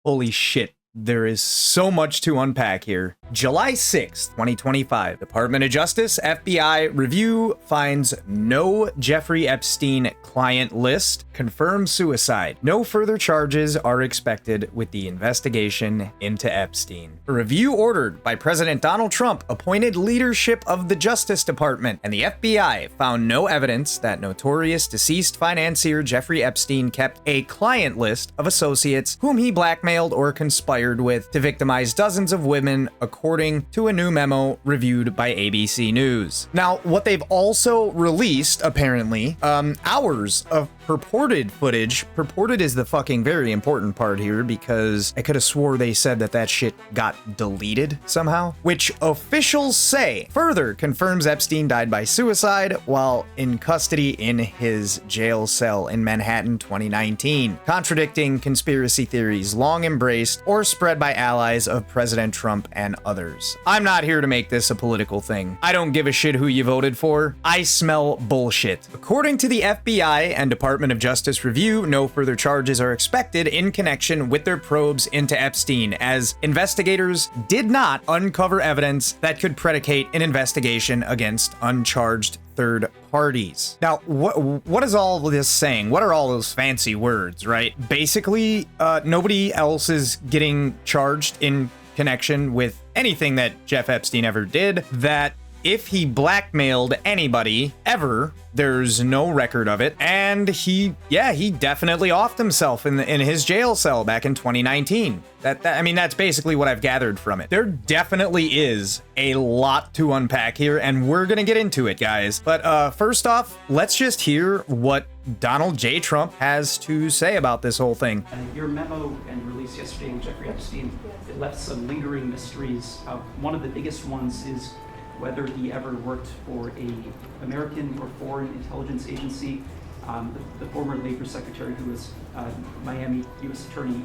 Holy shit. There is so much to unpack here. July 6th, 2025. Department of Justice, FBI review finds no Jeffrey Epstein client list. Confirms suicide. No further charges are expected with the investigation into Epstein. A review ordered by President Donald Trump appointed leadership of the Justice Department, and the FBI found no evidence that notorious deceased financier Jeffrey Epstein kept a client list of associates whom he blackmailed or conspired with to victimize dozens of women, according to a new memo reviewed by ABC News. Now, what they've also released, apparently, hours of purported footage. Purported is the fucking very important part here, because I could have swore they said that shit got deleted somehow, which officials say further confirms Epstein died by suicide while in custody in his jail cell in Manhattan 2019, contradicting conspiracy theories long embraced or spread by allies of President Trump and others. I'm not here to make this a political thing. I don't give a shit who you voted for. I smell bullshit. According to the FBI and Department of Justice review, no further charges are expected in connection with their probes into Epstein, as investigators did not uncover evidence that could predicate an investigation against uncharged third parties. Now, what is all this saying? What are all those fancy words, right? Basically, nobody else is getting charged in connection with anything that Jeff Epstein ever did, that if he blackmailed anybody ever, there's no record of it, and he definitely offed himself in his jail cell back in 2019. I mean, that's basically what I've gathered from it. There definitely is a lot to unpack here, and we're gonna get into it, guys. But first off, let's just hear what Donald J. Trump has to say about this whole thing. Your memo and release yesterday on Jeffrey Epstein, it left some lingering mysteries. One of the biggest ones is whether he ever worked for a American or foreign intelligence agency. The former Labor Secretary, who was Miami U.S. Attorney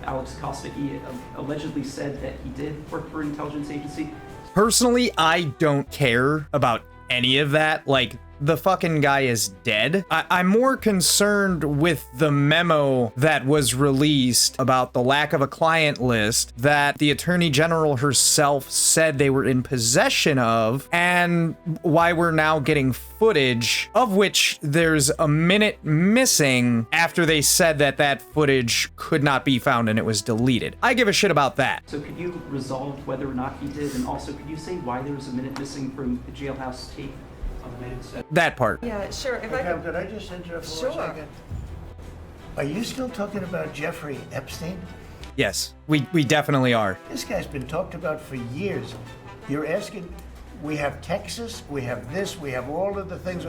Alex Costa, he allegedly said that he did work for an intelligence agency. Personally, I don't care about any of that. Like, the fucking guy is dead. I'm more concerned with the memo that was released about the lack of a client list that the Attorney General herself said they were in possession of, and why we're now getting footage, of which there's a minute missing after they said that footage could not be found and it was deleted. I give a shit about that. So could you resolve whether or not he did, and also could you say why there was a minute missing from the jailhouse tape? That part. Yeah, sure. If Could I just interrupt for a second? Are you still talking about Jeffrey Epstein? Yes, we definitely are. This guy's been talked about for years. You're asking, we have Texas, we have this, we have all of the things.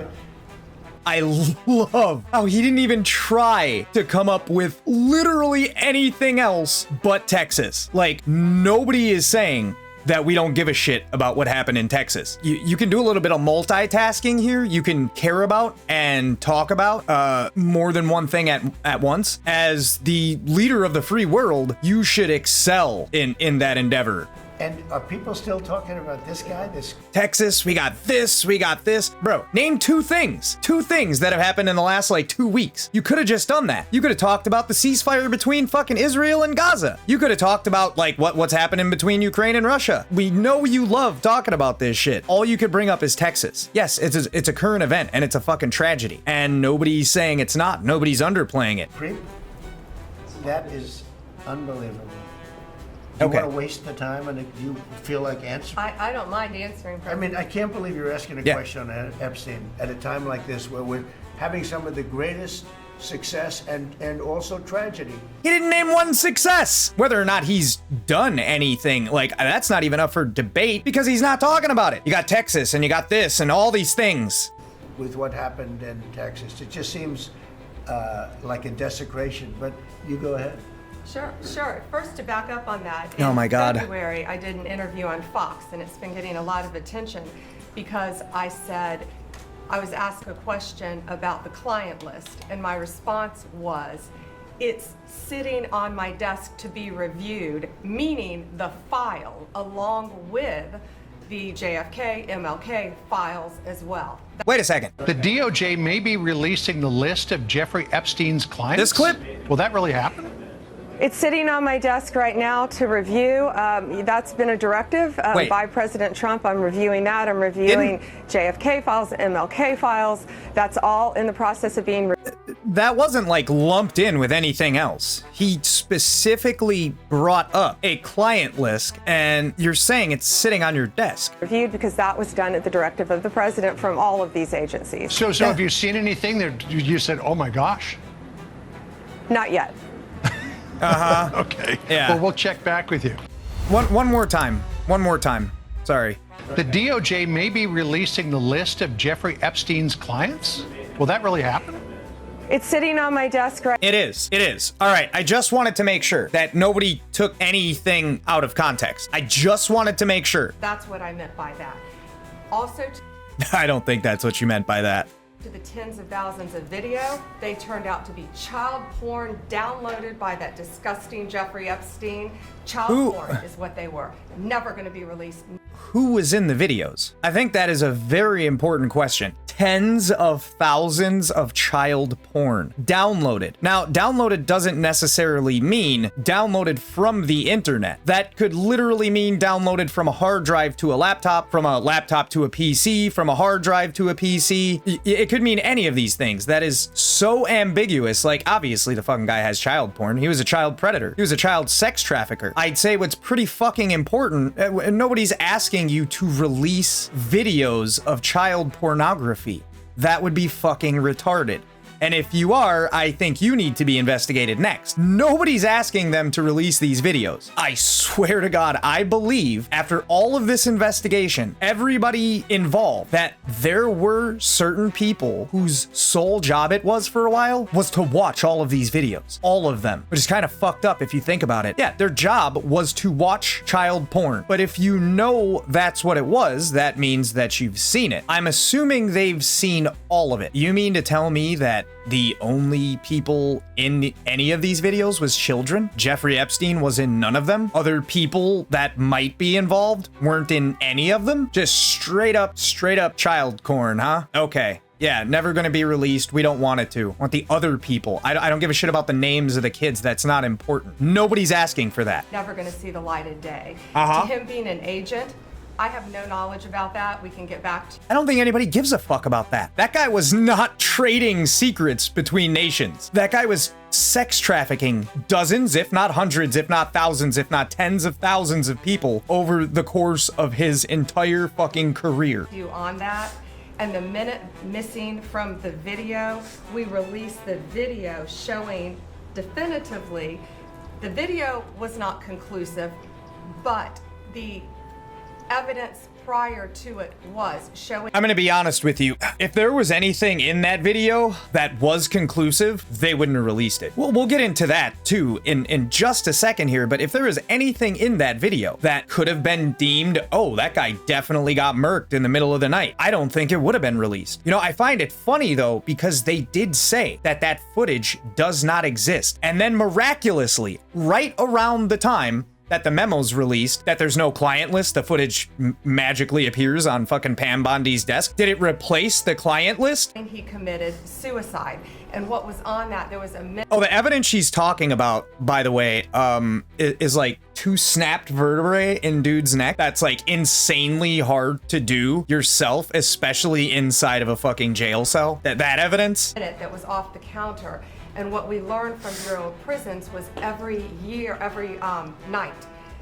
I love how he didn't even try to come up with literally anything else but Texas. Like, nobody is saying that we don't give a shit about what happened in Texas. You can do a little bit of multitasking here. You can care about and talk about more than one thing at once. As the leader of the free world, you should excel in that endeavor. And are people still talking about this guy? Texas, we got this. Bro, name two things that have happened in the last, 2 weeks. You could have just done that. You could have talked about the ceasefire between fucking Israel and Gaza. You could have talked about, what's happening between Ukraine and Russia. We know you love talking about this shit. All you could bring up is Texas. Yes, it's a current event, and it's a fucking tragedy. And nobody's saying it's not. Nobody's underplaying it. That is unbelievable. Okay. You want to waste the time, and do you feel like answering? I don't mind answering. I mean, I can't believe you're asking a question on Epstein at a time like this, where we're having some of the greatest success and also tragedy. He didn't name one success. Whether or not he's done anything, that's not even up for debate, because he's not talking about it. You got Texas, and you got this, and all these things. With what happened in Texas, it just seems like a desecration, but you go ahead. Sure. First, to back up on that, oh my God. In February, I did an interview on Fox, and it's been getting a lot of attention because I said, I was asked a question about the client list, and my response was, it's sitting on my desk to be reviewed, meaning the file, along with the JFK, MLK files as well. Wait a second. The DOJ may be releasing the list of Jeffrey Epstein's clients? This clip? Will that really happen? It's sitting on my desk right now to review. That's been a directive Wait. by President Trump. I'm reviewing that. I'm reviewing JFK files, MLK files. That's all in the process of being That wasn't like lumped in with anything else. He specifically brought up a client list, and you're saying it's sitting on your desk. reviewed because that was done at the directive of the president from all of these agencies. So have you seen anything that you said, oh my gosh? Not yet. Okay. Yeah. Well, we'll check back with you. One more time. One more time. Sorry. The DOJ may be releasing the list of Jeffrey Epstein's clients. Will that really happen? It's sitting on my desk right It is. It is. All right. I just wanted to make sure that nobody took anything out of context. I just wanted to make sure. That's what I meant by that. Also, I don't think that's what you meant by that. to the tens of thousands of video, they turned out to be child porn downloaded by that disgusting Jeffrey Epstein. Child Who- porn is what they were. Never going to be released. Who was in the videos? I think that is a very important question. Tens of thousands of child porn downloaded. Now, downloaded doesn't necessarily mean downloaded from the internet. That could literally mean downloaded from a hard drive to a laptop, from a laptop to a PC, from a hard drive to a PC. It could mean any of these things. That is so ambiguous. Like, obviously, the fucking guy has child porn. He was a child predator. He was a child sex trafficker. I'd say what's pretty fucking important, nobody's asking you to release videos of child pornography. That would be fucking retarded. And if you are, I think you need to be investigated next. Nobody's asking them to release these videos. I swear to God, I believe after all of this investigation, everybody involved, that there were certain people whose sole job it was for a while was to watch all of these videos. All of them. Which is kind of fucked up if you think about it. Yeah, their job was to watch child porn. But if you know that's what it was, that means that you've seen it. I'm assuming they've seen all of it. You mean to tell me that the only people in any of these videos was children? Jeffrey Epstein was in none of them? Other people that might be involved weren't in any of them? Just straight up child porn, huh? Okay. Yeah, never gonna be released. We don't want it to. Want the other people. I don't give a shit about the names of the kids. That's not important. Nobody's asking for that. Never going to see the light of day. Uh-huh. To him being an agent, I have no knowledge about that. We can get back to I don't think anybody gives a fuck about that. That guy was not trading secrets between nations. That guy was sex trafficking dozens, if not hundreds, if not thousands, if not tens of thousands of people over the course of his entire fucking career. you on that. And the minute missing from the video, we released the video showing definitively the video was not conclusive, but the evidence prior to it was showing. I'm gonna be honest with you. If there was anything in that video that was conclusive, they wouldn't have released it. We'll get into that too in just a second here, but if there was anything in that video that could have been deemed, oh, that guy definitely got murked in the middle of the night, I don't think it would have been released. You know, I find it funny though, because they did say that that footage does not exist. And then miraculously, right around the time that the memo's released, that there's no client list, the footage magically appears on fucking Pam Bondi's desk. Did it replace the client list? He committed suicide. And what was on that, there was a Oh, the evidence she's talking about, by the way, is like 2 snapped vertebrae in dude's neck. That's like insanely hard to do yourself, especially inside of a fucking jail cell. That evidence? that was off the counter. And what we learned from Bureau of Prisons was every year, every night,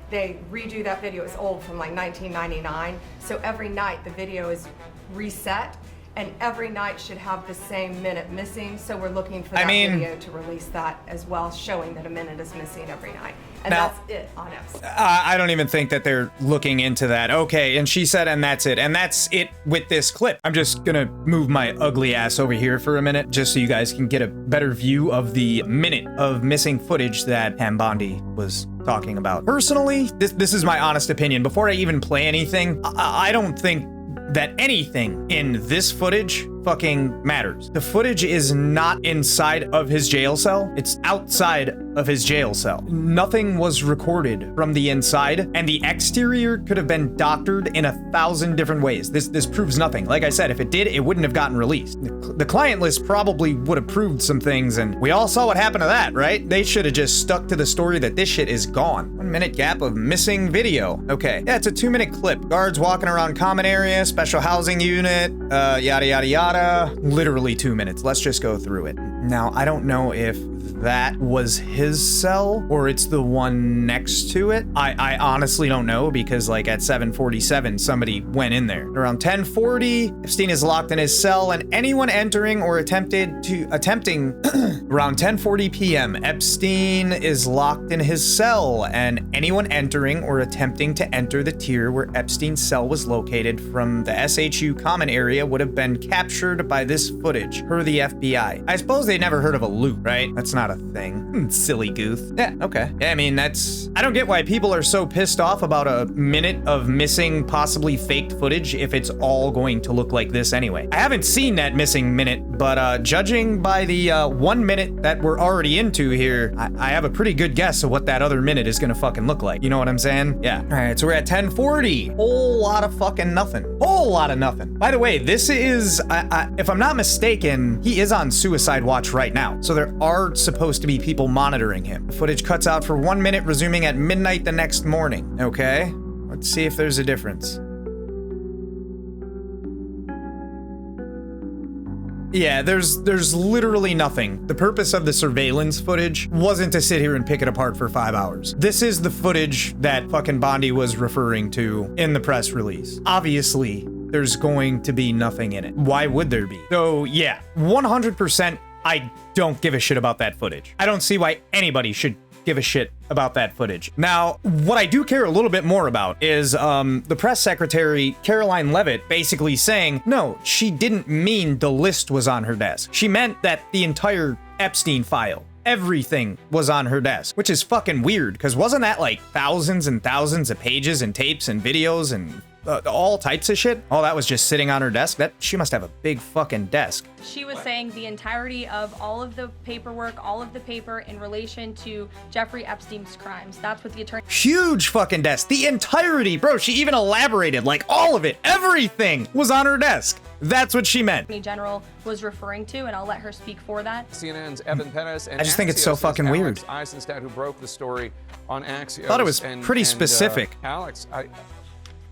they redo that video. It's old, from like 1999. So every night the video is reset, and every night should have the same minute missing. So we're looking for that video to release that as well, showing that a minute is missing every night. And Now- that's it on Epstein. I don't even think that they're looking into that. Okay, and she said, and that's it. And that's it with this clip. I'm just gonna move my ugly ass over here for a minute, just so you guys can get a better view of the minute of missing footage that Pam Bondi was talking about. Personally, this is my honest opinion. Before I even play anything, I don't think that anything in this footage fucking matters. The footage is not inside of his jail cell. It's outside of his jail cell. Nothing was recorded from the inside, and the exterior could have been doctored in 1,000 different ways. This proves nothing. Like I said, if it did, it wouldn't have gotten released. The client list probably would have proved some things, and we all saw what happened to that, right? They should have just stuck to the story that this shit is gone. 1 minute gap of missing video. Okay, yeah, it's a 2-minute clip. Guards walking around common area, special housing unit, yada, yada, yada. Literally 2 minutes. Let's just go through it. Now, I don't know if that was his cell or it's the one next to it. I honestly don't know, because like at 7:47 somebody went in there. Around 10:40, Epstein is locked in his cell, and anyone entering or attempting around 10:40 p.m. Epstein is locked in his cell, and anyone entering or attempting to enter the tier where Epstein's cell was located from the SHU common area would have been captured by this footage, per the FBI. I suppose they never heard of a loop, right? That's not a thing. Silly goof. Yeah, okay. Yeah, I mean, I don't get why people are so pissed off about a minute of missing, possibly faked footage if it's all going to look like this anyway. I haven't seen that missing minute, but judging by the 1 minute that we're already into here, I have a pretty good guess of what that other minute is gonna fucking look like. You know what I'm saying? Yeah. All right, so we're at 10:40. Whole lot of fucking nothing. Whole lot of nothing. By the way, this is, if I'm not mistaken, he is on suicide watch right now. So there are supposed to be people monitoring him. The footage cuts out for 1 minute, resuming at midnight the next morning. Okay, let's see if there's a difference. Yeah, there's literally nothing. The purpose of the surveillance footage wasn't to sit here and pick it apart for 5 hours. This is the footage that fucking Bondi was referring to in the press release. Obviously, there's going to be nothing in it. Why would there be? So yeah, 100% I don't give a shit about that footage. I don't see why anybody should give a shit about that footage. Now, what I do care a little bit more about is the press secretary, Caroline Levitt, basically saying, no, she didn't mean the list was on her desk. She meant that the entire Epstein file, everything was on her desk, which is fucking weird, because wasn't that like thousands and thousands of pages and tapes and videos and all types of shit? All that was just sitting on her desk? She must have a big fucking desk. She was saying the entirety of all of the paperwork, all of the paper in relation to Jeffrey Epstein's crimes. That's what the attorney... Huge fucking desk. The entirety, bro. She even elaborated, like all of it. Everything was on her desk. That's what she meant. Attorney General was referring to, and I'll let her speak for that. CNN's Evan Perez and I just think it's so fucking weird. Alex Eisenstadt, who broke the story on Axios. I thought it was pretty specific. Alex,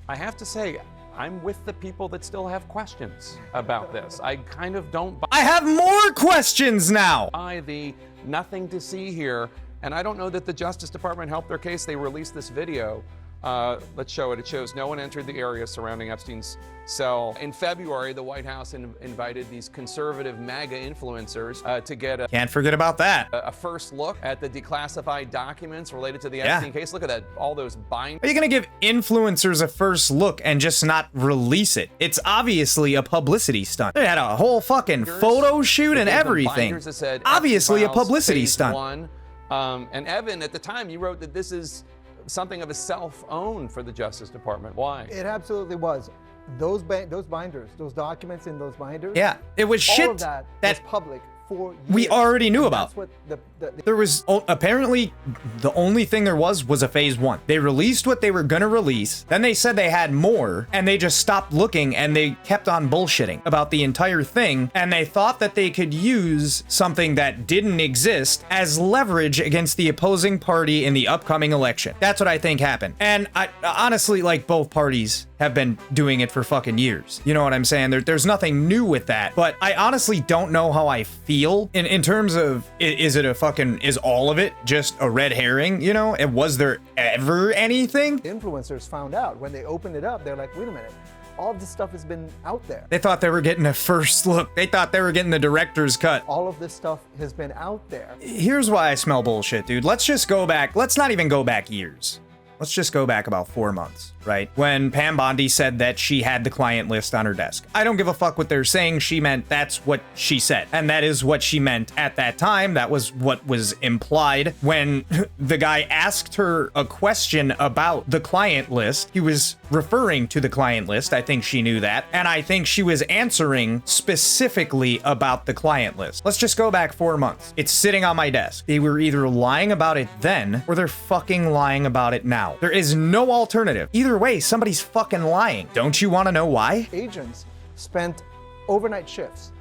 I have to say, I'm with the people that still have questions about this. I kind of don't buy... I have more questions now! The nothing to see here, and I don't know that the Justice Department helped their case. They released this video. Let's show it. It shows no one entered the area surrounding Epstein's cell. In February, the White House invited these conservative MAGA influencers to get Can't forget about that. a first look at the declassified documents related to the Epstein case. Look at that, all those binders. Are you gonna give influencers a first look and just not release it? It's obviously a publicity stunt. They had a whole fucking photo shoot and everything. Obviously a publicity stunt. And Evan, at the time, you wrote that this is something of a self-own for the Justice Department. Why? It absolutely was. Those binders, those documents in those binders. Yeah, it was shit all of that was public for years. We already knew about. That's what there was apparently the only thing there was a phase 1. They released what they were gonna release, then they said they had more, and they just stopped looking and they kept on bullshitting about the entire thing, and they thought that they could use something that didn't exist as leverage against the opposing party in the upcoming election. That's what I think happened. And I honestly, like, both parties have been doing it for fucking years. You know what I'm saying? There's nothing new with that, but I honestly don't know how I feel in terms of, is all of it just a red herring, you know? And was there ever anything? influencers found out. When they opened it up, they're like, wait a minute, all of this stuff has been out there. They thought they were getting a first look. They thought they were getting the director's cut. All of this stuff has been out there. Here's why I smell bullshit, dude. Let's just go back. Let's not even go back years. let's just go back about 4 months, right? When Pam Bondi said that she had the client list on her desk. I don't give a fuck what they're saying. She meant that's what she said. And that is what she meant at that time. That was what was implied when the guy asked her a question about the client list. He was referring to the client list. I think she knew that. And I think she was answering specifically about the client list. Let's just go back 4 months. It's sitting on my desk. They were either lying about it then or they're fucking lying about it now. There is no alternative. Either way, somebody's fucking lying. Don't you want to know why? Agents spent overnight shifts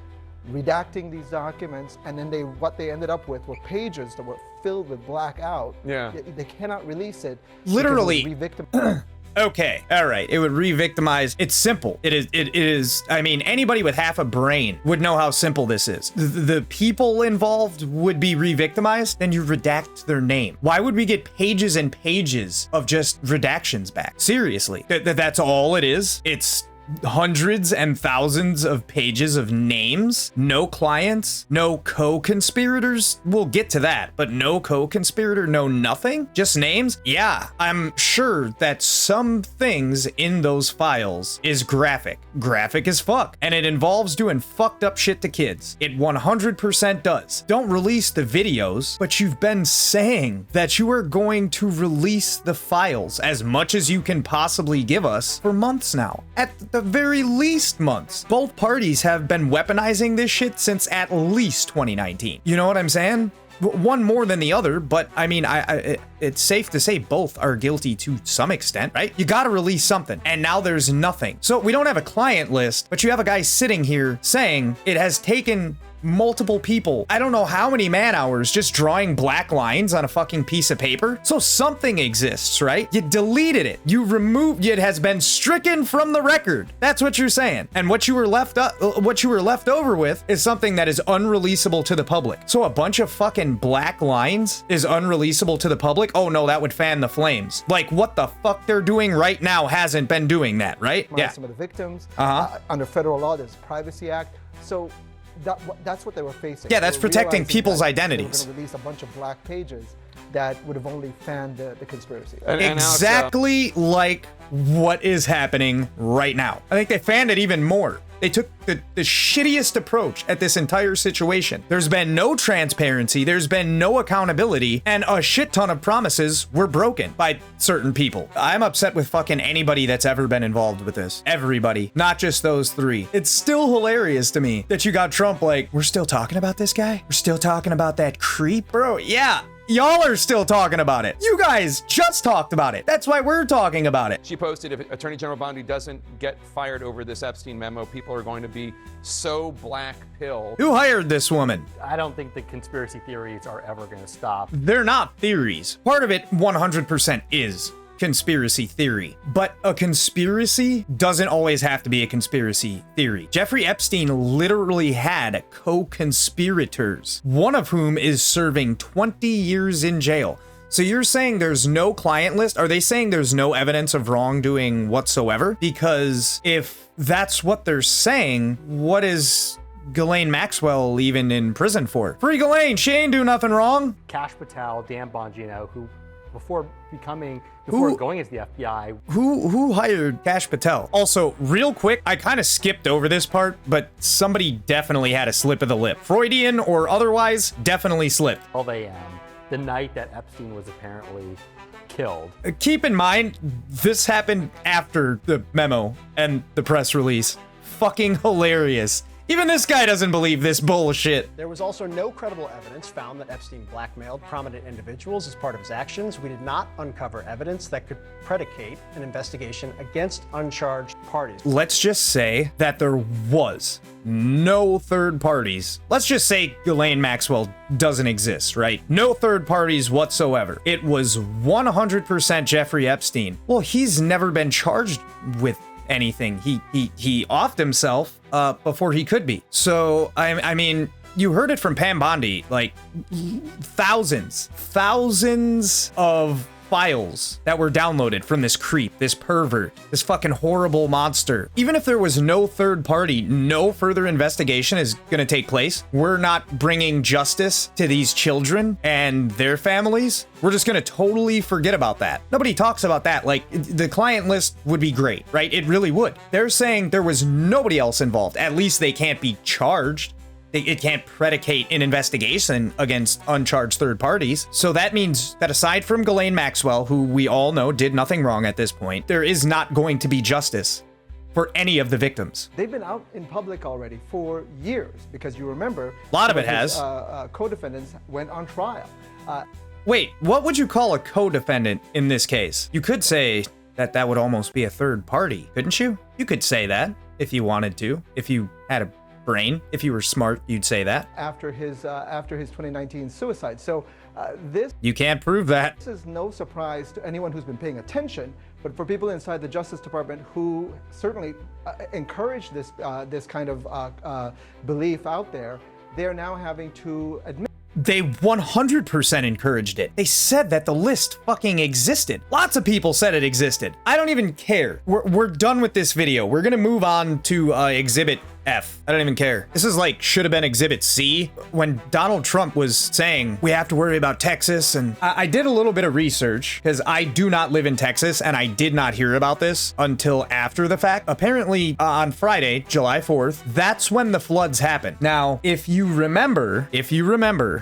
redacting these documents, and then what they ended up with were pages that were filled with blackout. Yeah. They cannot release it. Literally. Because it would re-victimize. Okay, all right. It would re-victimize. It's simple. It is. I mean, anybody with half a brain would know how simple this is. The people involved would be re-victimized, then you redact their name. Why would we get pages and pages of just redactions back? Seriously, that's all it is. It's hundreds and thousands of pages of names, no clients, no co-conspirators. We'll get to that, but no co-conspirator, no nothing, just names. Yeah, I'm sure that some things in those files is graphic as fuck, and it involves doing fucked up shit to kids. It 100% does. Don't release the videos, but you've been saying that you are going to release the files as much as you can possibly give us for months now. At the very least months. Both parties have been weaponizing this shit since at least 2019. You know what I'm saying? One more than the other, but I mean, it's safe to say both are guilty to some extent, right? You gotta release something, and now there's nothing. So we don't have a client list, but you have a guy sitting here saying it has taken multiple people, I don't know how many man hours, just drawing black lines on a fucking piece of paper. So something exists, right? You deleted it. You removed it. Has been stricken from the record. That's what you're saying. And what you were left over with is something that is unreleasable to the public. So a bunch of fucking black lines is unreleasable to the public. Oh no, that would fan the flames. Like what the fuck they're doing right now hasn't been doing that, right? Yeah. Some of the victims. Under federal law, there's Privacy Act. So that's what they were facing. Yeah, that's protecting people's identities. They were going to release a bunch of black pages that would have only fanned the conspiracy. Exactly like what is happening right now. I think they fanned it even more. They took the shittiest approach at this entire situation. There's been no transparency, there's been no accountability, and a shit ton of promises were broken by certain people. I'm upset with fucking anybody that's ever been involved with this. Everybody, not just those three. It's still hilarious to me that you got Trump like, we're still talking about this guy? We're still talking about that creep? Bro, yeah. Y'all are still talking about it. You guys just talked about it. That's why we're talking about it. She posted, if Attorney General Bondi doesn't get fired over this Epstein memo, people are going to be so black-pilled. Who hired this woman? I don't think the conspiracy theories are ever going to stop. They're not theories. Part of it 100% is conspiracy theory, but a conspiracy doesn't always have to be a conspiracy theory. Jeffrey Epstein literally had co-conspirators, one of whom is serving 20 years in jail. So you're saying there's no client list? Are they saying there's no evidence of wrongdoing whatsoever? Because if that's what they're saying, what is Ghislaine Maxwell even in prison for? Free Ghislaine, she ain't do nothing wrong. Kash Patel, Dan Bongino, who before going into the FBI. Who hired Kash Patel? Also, real quick, I kind of skipped over this part, but somebody definitely had a slip of the lip. Freudian or otherwise, definitely slipped. 12 a.m., the night that Epstein was apparently killed. Keep in mind, this happened after the memo and the press release. Fucking hilarious. Even this guy doesn't believe this bullshit. There was also no credible evidence found that Epstein blackmailed prominent individuals as part of his actions. We did not uncover evidence that could predicate an investigation against uncharged parties. Let's just say that there was no third parties. Let's just say Ghislaine Maxwell doesn't exist, right? No third parties whatsoever. It was 100% Jeffrey Epstein. Well, he's never been charged with anything. He offed himself before he could be. So I mean, you heard it from Pam Bondi, like thousands of files that were downloaded from this creep, this pervert, this fucking horrible monster. Even if there was no third party, no further investigation is gonna take place. We're not bringing justice to these children and their families. We're just gonna totally forget about that. Nobody talks about that. Like, the client list would be great, right? It really would. They're saying there was nobody else involved. At least they can't be charged. It can't predicate an investigation against uncharged third parties. So that means that aside from Ghislaine Maxwell, who we all know did nothing wrong at this point, there is not going to be justice for any of the victims. They've been out in public already for years, because you remember a lot of it has. Co-defendants went on trial. Wait, what would you call a co-defendant in this case? You could say that that would almost be a third party, couldn't you? You could say that if you wanted to, if you had a brain. If you were smart, you'd say that. After his 2019 suicide. So this... You can't prove that. This is no surprise to anyone who's been paying attention, but for people inside the Justice Department who certainly encourage this, this kind of belief out there, they're now having to admit. They 100% encouraged it. They said that the list fucking existed. Lots of people said it existed. I don't even care. We're done with this video. We're gonna move on to Exhibit F. I don't even care. This is like, should have been Exhibit C. When Donald Trump was saying, we have to worry about Texas, and I did a little bit of research, because I do not live in Texas, and I did not hear about this until after the fact. Apparently, on Friday, July 4th, that's when the floods happened. Now, if you remember,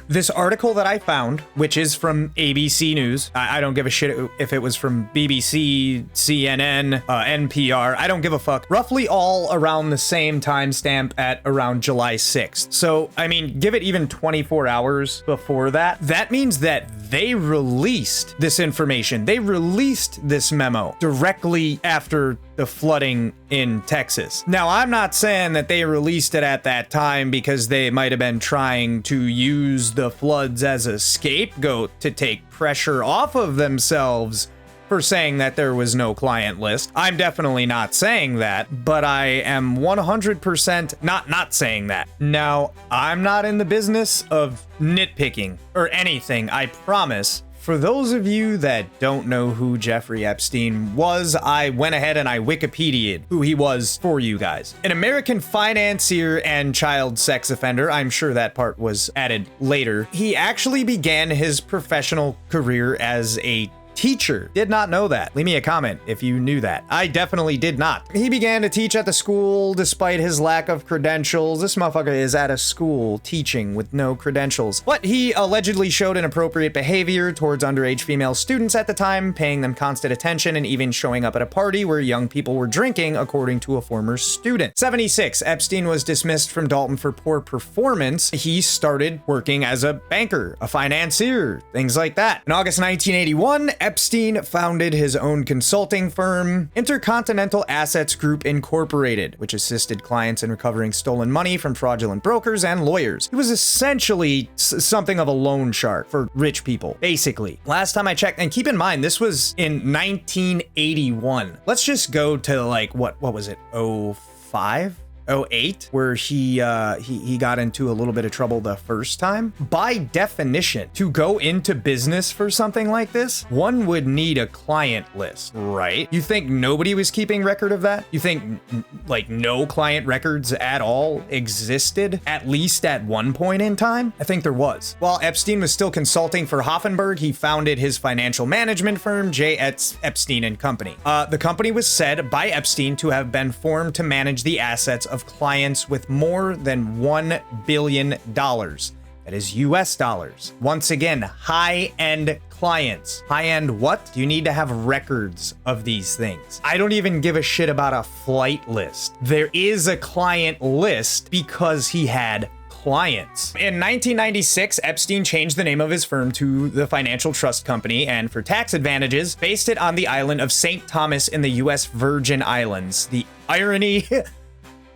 this article that I found, which is from ABC News, I don't give a shit if it was from BBC, CNN, NPR, I don't give a fuck. Roughly all around the same time stamp at around July 6th. So, I mean, give it even 24 hours before that. That means that they released this information. They released this memo directly after the flooding in Texas. Now, I'm not saying that they released it at that time because they might have been trying to use the floods as a scapegoat to take pressure off of themselves for saying that there was no client list. I'm definitely not saying that, but I am 100% not saying that. Now, I'm not in the business of nitpicking or anything, I promise. For those of you that don't know who Jeffrey Epstein was, I went ahead and I Wikipedia'd who he was for you guys. An American financier and child sex offender. I'm sure that part was added later. He actually began his professional career as a teacher. Did not know that. Leave me a comment if you knew that. I definitely did not. He began to teach at the school despite his lack of credentials. This motherfucker is at a school teaching with no credentials. But he allegedly showed inappropriate behavior towards underage female students at the time, paying them constant attention and even showing up at a party where young people were drinking, according to a former student. 76. Epstein was dismissed from Dalton for poor performance. He started working as a banker, a financier, things like that. In August 1981, Epstein founded his own consulting firm, Intercontinental Assets Group Incorporated, which assisted clients in recovering stolen money from fraudulent brokers and lawyers. He was essentially something of a loan shark for rich people, basically. Last time I checked, and keep in mind, this was in 1981. Let's just go to like, what was it, 05? 08, where he got into a little bit of trouble the first time. By definition, to go into business for something like this, one would need a client list, right? You think nobody was keeping record of that? You think like no client records at all existed, at least at one point in time? I think there was. While Epstein was still consulting for Hoffenberg, he founded his financial management firm, J. Epstein and Company. The company was said by Epstein to have been formed to manage the assets of clients with more than $1 billion. That is US dollars. Once again, high-end clients. High-end what? You need to have records of these things. I don't even give a shit about a flight list. There is a client list because he had clients. In 1996, Epstein changed the name of his firm to the Financial Trust Company, and for tax advantages, based it on the island of St. Thomas in the US Virgin Islands. The irony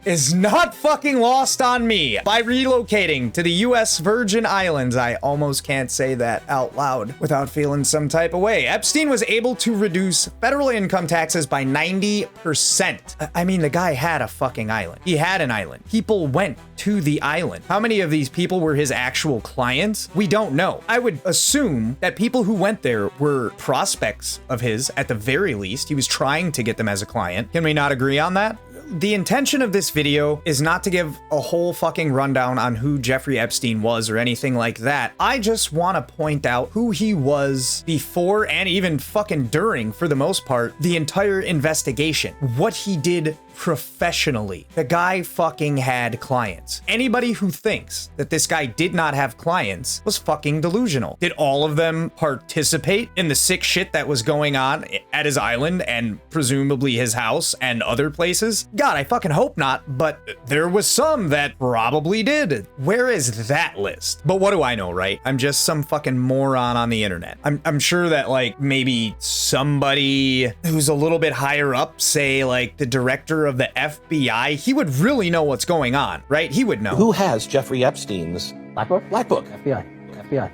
is not fucking lost on me. By relocating to the US Virgin Islands, I almost can't say that out loud without feeling some type of way. Epstein was able to reduce federal income taxes by 90%. I mean, the guy had a fucking island. He had an island. People went to the island. How many of these people were his actual clients? We don't know. I would assume that people who went there were prospects of his at the very least. He was trying to get them as a client. Can we not agree on that? The intention of this video is not to give a whole fucking rundown on who Jeffrey Epstein was or anything like that. I just want to point out who he was before and even fucking during, for the most part, the entire investigation. What he did professionally. The guy fucking had clients. Anybody who thinks that this guy did not have clients was fucking delusional. Did all of them participate in the sick shit that was going on at his island and presumably his house and other places? God, I fucking hope not, but there was some that probably did. Where is that list? But what do I know, right? I'm just some fucking moron on the internet. I'm sure that like maybe somebody who's a little bit higher up, say like the director of the FBI, he would really know what's going on, right? He would know. Who has Jeffrey Epstein's Black Book? Black Book? FBI.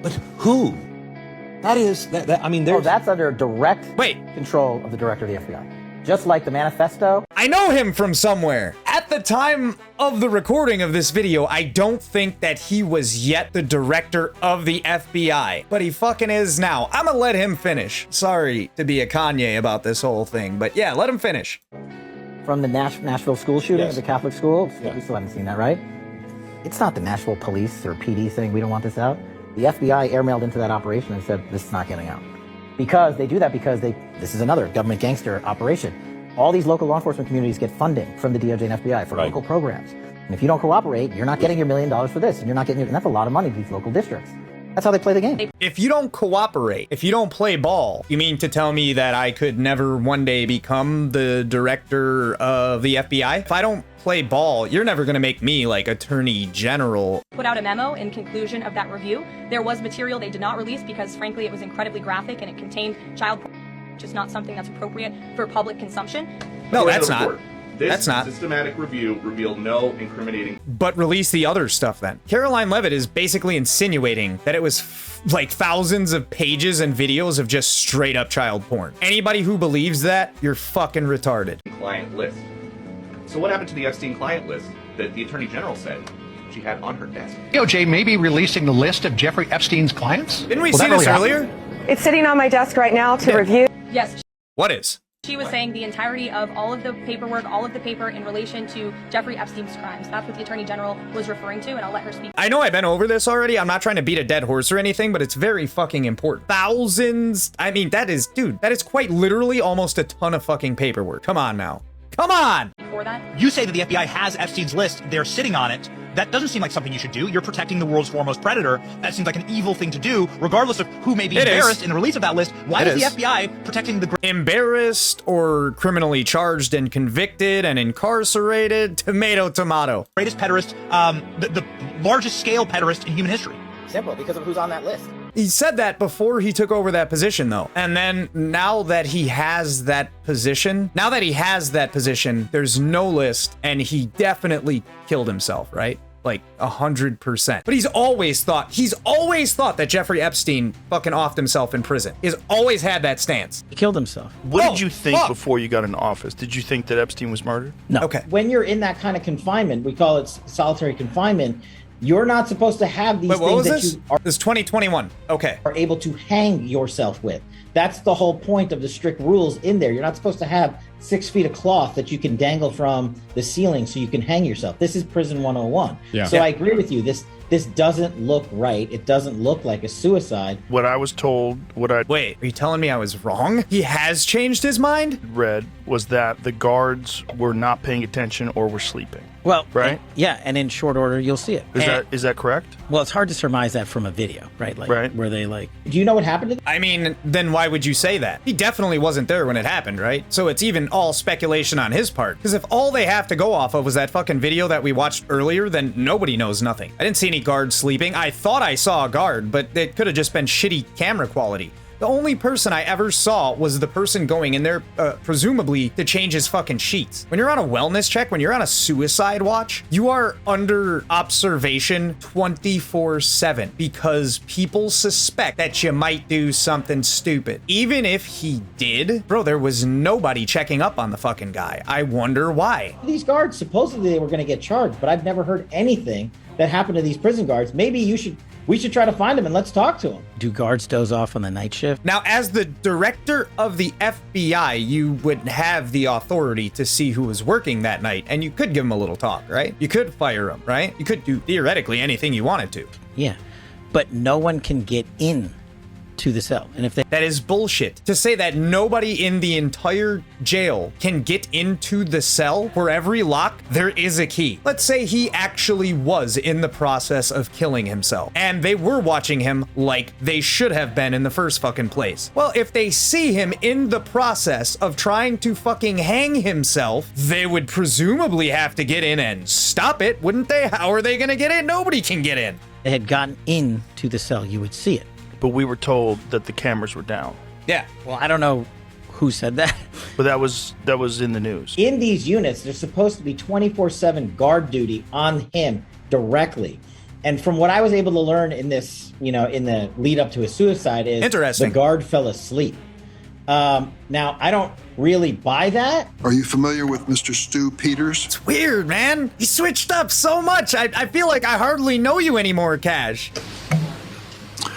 But who? That is, I mean, there's... Oh, that's under direct Wait. control of the director of the FBI. Just like the manifesto. I know him from somewhere. At the time of the recording of this video, I don't think that he was yet the director of the FBI, but he fucking is now. I'm gonna let him finish. Sorry to be a Kanye about this whole thing, but yeah, let him finish. From the Nashville school shooting at the Catholic school? Yeah. We still haven't seen that, right? It's not the Nashville police or PD saying we don't want this out. The FBI airmailed into that operation and said this is not getting out. Because they do that because this is another government gangster operation. All these local law enforcement communities get funding from the DOJ and FBI for local programs. And if you don't cooperate, you're not getting your $1 million for this, and you're not getting and that's a lot of money to these local districts. That's how they play the game. If you don't cooperate, if you don't play ball, you mean to tell me that I could never one day become the director of the FBI? If I don't play ball, you're never going to make me like attorney general. Put out a memo in conclusion of that review. There was material they did not release because frankly it was incredibly graphic and it contained child porn, which is not something that's appropriate for public consumption. No, that's not. That's not. Systematic review revealed no incriminating. But release the other stuff then. Caroline Leavitt is basically insinuating that it was like thousands of pages and videos of just straight up child porn. Anybody who believes that, you're fucking retarded. Client list. So what happened to the Epstein client list that the Attorney General said she had on her desk? DOJ may be releasing the list of Jeffrey Epstein's clients? Didn't we see this earlier? It's sitting on my desk right now to review. Yes. What is? She was saying the entirety of all of the paperwork, all of the paper in relation to Jeffrey Epstein's crimes. That's what the Attorney General was referring to, and I'll let her speak. I know I've been over this already. I'm not trying to beat a dead horse or anything, but it's very fucking important. Thousands. I mean, that is, dude, that is quite literally almost a ton of fucking paperwork. Come on now. Come on! Before that? You say that the FBI has Epstein's list. They're sitting on it. That doesn't seem like something you should do. You're protecting the world's foremost predator. That seems like an evil thing to do, regardless of who may be embarrassed in the release of that list. Why is the FBI protecting the... Embarrassed or criminally charged and convicted and incarcerated? Tomato, tomato. Greatest pederast, the largest scale pederast in human history. Simple, because of who's on that list. He said that before he took over that position, though. And then now that he has that position, there's no list, and he definitely killed himself, right? Like 100%. But he's always thought that Jeffrey Epstein fucking offed himself in prison. He's always had that stance. He killed himself. What did you think before you got into office? Did you think that Epstein was murdered? No. Okay. When you're in that kind of confinement, we call it solitary confinement, you're not supposed to have these things that you are... This is 2021. Okay. ...are able to hang yourself with. That's the whole point of the strict rules in there. You're not supposed to have 6 feet of cloth that you can dangle from the ceiling so you can hang yourself. This is prison 101. Yeah. So I agree with you. This doesn't look right. It doesn't look like a suicide. What I was told, Wait, are you telling me I was wrong? He has changed his mind? Read was that the guards were not paying attention or were sleeping. Well, right? And in short order, you'll see it. Is that correct? Well, it's hard to surmise that from a video, right? Where they do you know what happened to them? I mean, then why would you say that? He definitely wasn't there when it happened, right? So it's even all speculation on his part. Because if all they have to go off of was that fucking video that we watched earlier, then nobody knows nothing. I didn't see any guards sleeping. I thought I saw a guard, but it could have just been shitty camera quality. The only person I ever saw was the person going in there, presumably to change his fucking sheets. When you're on a wellness check, when you're on a suicide watch, you are under observation 24/7 because people suspect that you might do something stupid. Even if he did, bro, there was nobody checking up on the fucking guy. I wonder why. These guards, supposedly they were going to get charged, but I've never heard anything that happened to these prison guards. Maybe we should try to find them and let's talk to them. Do guards doze off on the night shift? Now, as the director of the FBI, you would have the authority to see who was working that night, and you could give him a little talk, right? You could fire him, right? You could do theoretically anything you wanted to. Yeah, but no one can get in to the cell. And if that is bullshit. To say that nobody in the entire jail can get into the cell, for every lock, there is a key. Let's say he actually was in the process of killing himself, and they were watching him like they should have been in the first fucking place. Well, if they see him in the process of trying to fucking hang himself, they would presumably have to get in and stop it, wouldn't they? How are they gonna get in? Nobody can get in. they had gotten into the cell, you would see it. But we were told that the cameras were down. Yeah. Well, I don't know who said that. But that was in the news. In these units, there's supposed to be 24/7 guard duty on him directly. And from what I was able to learn in this, in the lead up to his suicide is interesting. The guard fell asleep. Now, I don't really buy that. Are you familiar with Mr. Stu Peters? It's weird, man. He switched up so much. I feel like I hardly know you anymore, Kash.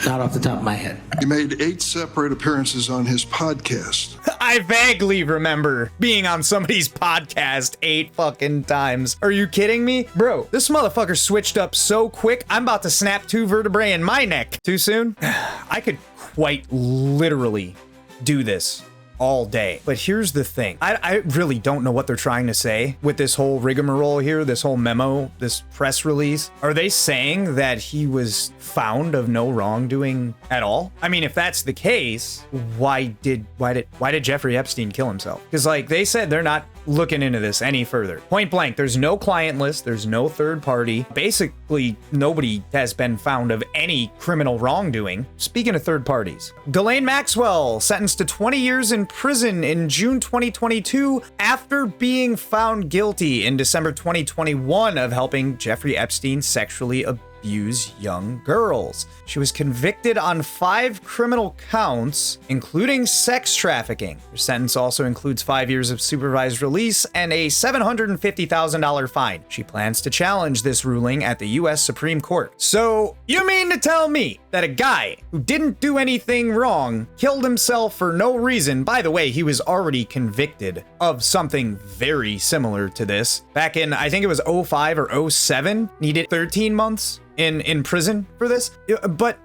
Not off the top of my head. He made 8 separate appearances on his podcast. I vaguely remember being on somebody's podcast 8 fucking times. Are you kidding me? Bro, this motherfucker switched up so quick, I'm about to snap 2 vertebrae in my neck. Too soon? I could quite literally do this all day. But here's the thing. I really don't know what they're trying to say with this whole rigmarole here, this whole memo, this press release. Are they saying that he was found of no wrongdoing at all? I mean, if that's the case, why did Jeffrey Epstein kill himself? Because like they said, they're not looking into this any further. Point blank, there's no client list, there's no third party. Basically, nobody has been found of any criminal wrongdoing. Speaking of third parties, Ghislaine Maxwell sentenced to 20 years in prison in June 2022 after being found guilty in December 2021 of helping Jeffrey Epstein sexually abuse young girls. She was convicted on 5 criminal counts, including sex trafficking. Her sentence also includes 5 years of supervised release and a $750,000 fine. She plans to challenge this ruling at the U.S. Supreme Court. So, you mean to tell me that a guy who didn't do anything wrong killed himself for no reason? By the way, he was already convicted of something very similar to this. Back in, I think it was 05 or 07, he did 13 months in prison for this. But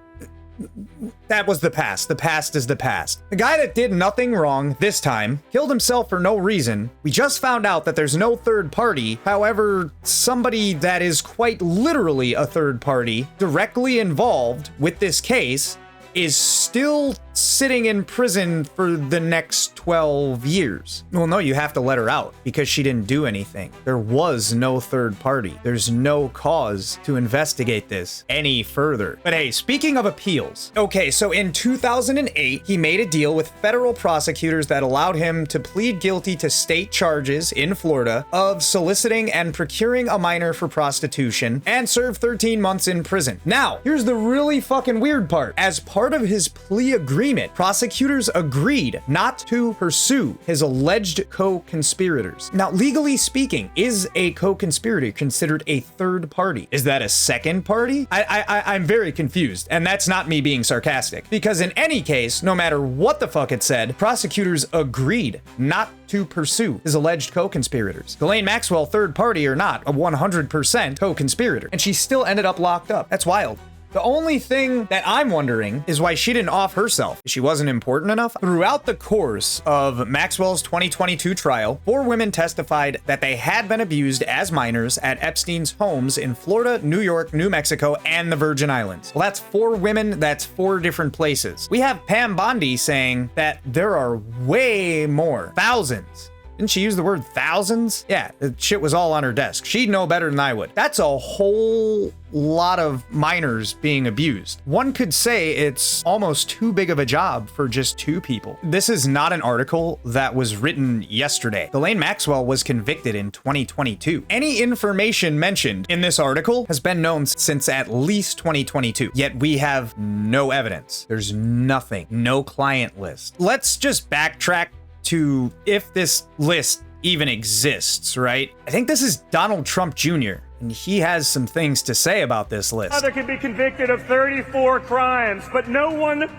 that was the past. The past is the past. The guy that did nothing wrong this time killed himself for no reason. We just found out that there's no third party. However, somebody that is quite literally a third party directly involved with this case is still sitting in prison for the next 12 years. Well, no, you have to let her out because she didn't do anything. There was no third party. There's no cause to investigate this any further. But hey, speaking of appeals, okay, so in 2008, he made a deal with federal prosecutors that allowed him to plead guilty to state charges in Florida of soliciting and procuring a minor for prostitution and serve 13 months in prison. Now, here's the really fucking weird part. As part of his plea agreement, prosecutors agreed not to pursue his alleged co-conspirators. Now, legally speaking, is a co-conspirator considered a third party? Is that a second party? I'm very confused, and that's not me being sarcastic, because in any case, no matter what the fuck it said, prosecutors agreed not to pursue his alleged co-conspirators. Ghislaine Maxwell, third party or not, a 100% co-conspirator, and she still ended up locked up. That's wild. The only thing that I'm wondering is why she didn't off herself. She wasn't important enough? Throughout the course of Maxwell's 2022 trial, 4 women testified that they had been abused as minors at Epstein's homes in Florida, New York, New Mexico, and the Virgin Islands. Well, that's 4 women, that's 4 different places. We have Pam Bondi saying that there are way more, thousands, Didn't she use the word thousands? Yeah, the shit was all on her desk. She'd know better than I would. That's a whole lot of minors being abused. One could say it's almost too big of a job for just 2 people. This is not an article that was written yesterday. Ghislaine Maxwell was convicted in 2022. Any information mentioned in this article has been known since at least 2022, yet we have no evidence. There's nothing, no client list. Let's just backtrack to if this list even exists, right? I think this is Donald Trump Jr., and he has some things to say about this list. Father can be convicted of 34 crimes, but no one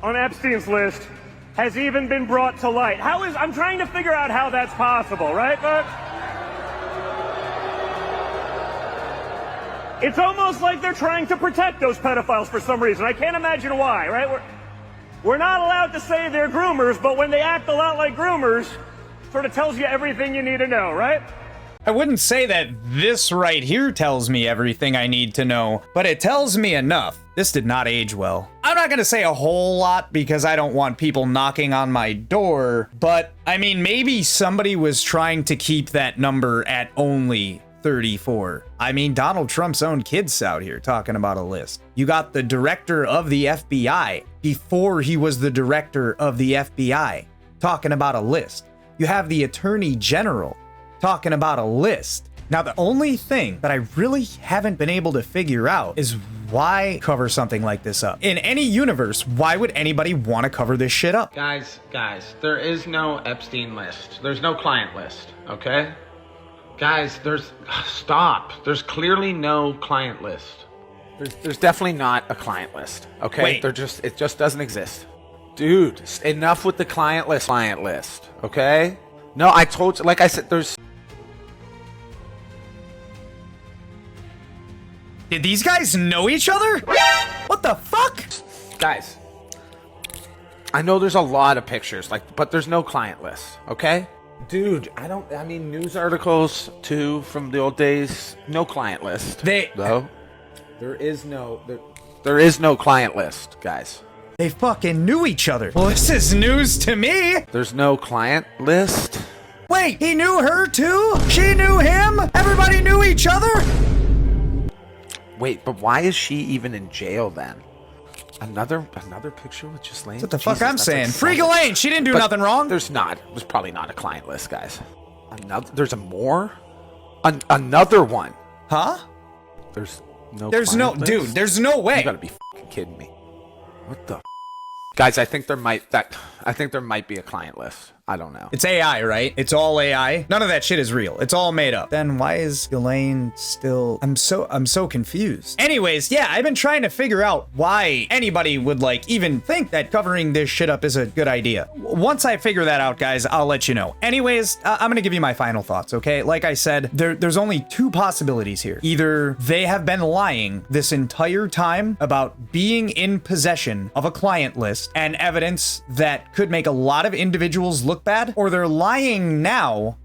on Epstein's list has even been brought to light. I'm trying to figure out how that's possible, right, folks? It's almost like they're trying to protect those pedophiles for some reason. I can't imagine why, right? We're not allowed to say they're groomers, but when they act a lot like groomers, sort of tells you everything you need to know, right? I wouldn't say that this right here tells me everything I need to know, but it tells me enough. This did not age well. I'm not gonna say a whole lot because I don't want people knocking on my door, but I mean, maybe somebody was trying to keep that number at only 34. I mean, Donald Trump's own kids out here talking about a list. You got the director of the FBI before he was the director of the FBI talking about a list. You have the attorney general talking about a list. Now, the only thing that I really haven't been able to figure out is why cover something like this up. In any universe, why would anybody want to cover this shit up? Guys, there is no Epstein list. There's no client list, okay? Guys, stop. There's clearly no client list. There's definitely not a client list, okay? Wait. It just doesn't exist. Dude, enough with the client list, okay? No, I told you, like I said, there's... Did these guys know each other? What the fuck? Guys, I know there's a lot of pictures, but there's no client list, okay? Dude, I mean, news articles, too, from the old days, no client list. Though, there is no client list, guys. They fucking knew each other. Well, this is news to me. There's no client list. Wait, he knew her too? She knew him? Everybody knew each other? Wait, but why is she even in jail then? Another picture with Ghislaine? What the fuck I'm saying? Free Ghislaine, she didn't do nothing wrong. There's probably not a client list, guys. There's more? Another one. Huh? There's no list? Dude, there's no way. You gotta be fucking kidding me. What the Guys, I think there might be a client list. I don't know. It's AI, right? It's all AI. None of that shit is real. It's all made up. Then why is Ghislaine still... I'm so confused. Anyways, yeah, I've been trying to figure out why anybody would even think that covering this shit up is a good idea. Once I figure that out, guys, I'll let you know. Anyways, I'm gonna give you my final thoughts, okay? Like I said, there's only 2 possibilities here. Either they have been lying this entire time about being in possession of a client list and evidence that could make a lot of individuals look bad, or they're lying now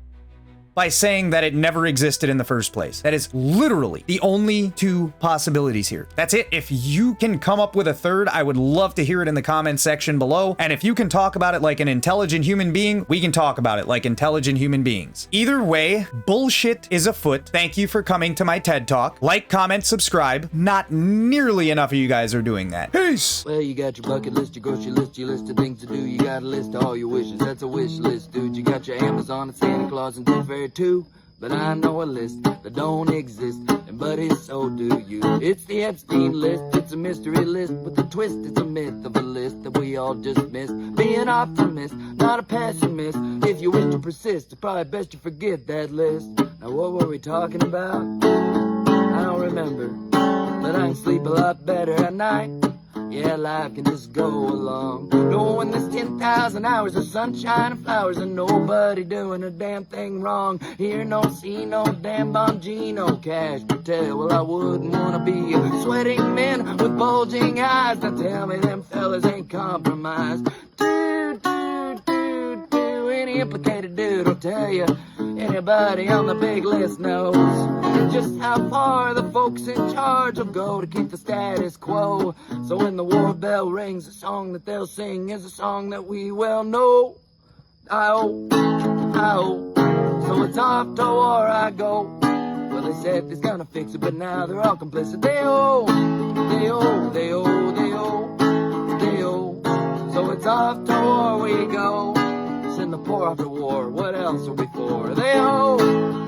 by saying that it never existed in the first place. That is literally the only 2 possibilities here. That's it. If you can come up with a third, I would love to hear it in the comments section below. And if you can talk about it like an intelligent human being, we can talk about it like intelligent human beings. Either way, bullshit is afoot. Thank you for coming to my TED Talk. Like, comment, subscribe. Not nearly enough of you guys are doing that. Peace! Well, you got your bucket list, your grocery list, your list of things to do. You got a list of all your wishes. That's a wish list, dude. You got your Amazon and Santa Claus and Tooth Fairy too. But I know a list that don't exist, and buddy, so do you. It's the Epstein list, it's a mystery list with a twist. It's a myth of a list that we all just missed. Be an optimist, not a pessimist. If you wish to persist, it's probably best you forget that list. Now what were we talking about? I don't remember, but I can sleep a lot better at night. Yeah, life can just go along. Knowing there's 10,000 hours of sunshine and flowers and nobody doing a damn thing wrong. Hear no, see no, damn Bongino, Kash Patel. Well, I wouldn't wanna be a sweating man with bulging eyes. Now tell me them fellas ain't compromised. Any implicated dude will tell you. Anybody on the big list knows just how far the folks in charge will go to keep the status quo. So when the war bell rings, the song that they'll sing is a song that we well know. I ow. So it's off to war I go. Well, they said it's gonna fix it, but now they're all complicit. They owe, they owe, they owe, they owe, they owe. So it's off to war we go. Send the poor off to war, what else are we for? They owe.